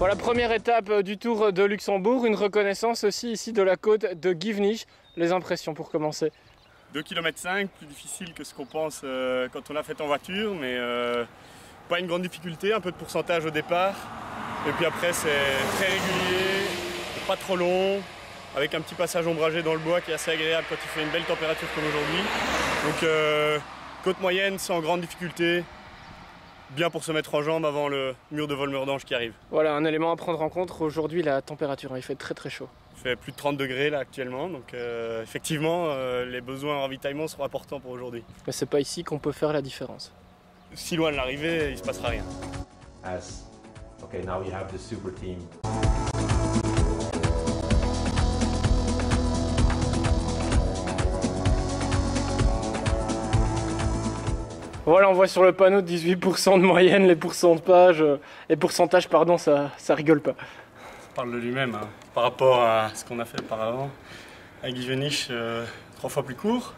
Voilà, première étape du Tour de Luxembourg, une reconnaissance aussi ici de la côte de Givenich. Les impressions pour commencer? 2,5 km, plus difficile que ce qu'on pense quand on l'a fait en voiture, mais pas une grande difficulté, un peu de pourcentage au départ. Et puis après c'est très régulier, pas trop long, avec un petit passage ombragé dans le bois qui est assez agréable quand il fait une belle température comme aujourd'hui. Donc côte moyenne sans grande difficulté, bien pour se mettre en jambes avant le mur de Volmerdange qui arrive. Voilà, un élément à prendre en compte, aujourd'hui la température, il fait très chaud. Il fait plus de 30 degrés là actuellement, donc effectivement les besoins en ravitaillement seront importants pour aujourd'hui. Mais c'est pas ici qu'on peut faire la différence. Si loin de l'arrivée, il ne se passera rien. Okay, now we have the super team. Voilà, on voit sur le panneau 18% de moyenne, les pourcentages, pardon, ça rigole pas. Ça parle de lui-même, hein. Par rapport à ce qu'on a fait auparavant. Avec Givenich, 3 fois plus court,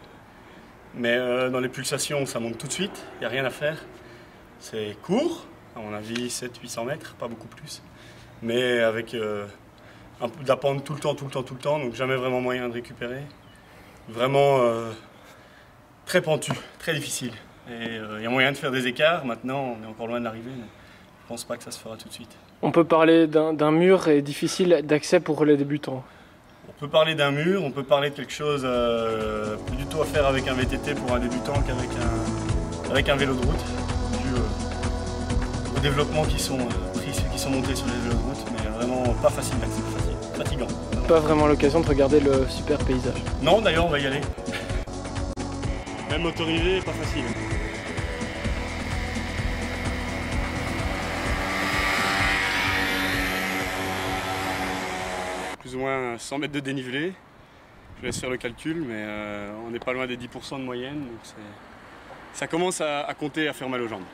mais dans les pulsations, ça monte tout de suite, il n'y a rien à faire. C'est court, à mon avis 700-800 mètres, pas beaucoup plus, mais avec de la pente tout le temps, donc jamais vraiment moyen de récupérer. Vraiment très pentu, très difficile. Et il y a moyen de faire des écarts, maintenant on est encore loin de l'arrivée, mais je pense pas que ça se fera tout de suite. On peut parler d'un mur et difficile d'accès pour les débutants. On peut parler d'un mur, on peut parler de quelque chose plus du tout à faire avec un VTT pour un débutant qu'avec un vélo de route, dû aux développements qui sont pris, ceux qui sont montés sur les vélos de route, mais vraiment pas facile d'accès, fatigant. Pas vraiment l'occasion de regarder le super paysage. Non, d'ailleurs on va y aller. Même motorisé, pas facile. Plus ou moins 100 mètres de dénivelé. Je laisse faire le calcul, mais on n'est pas loin des 10% de moyenne, donc ça commence à compter, à faire mal aux jambes.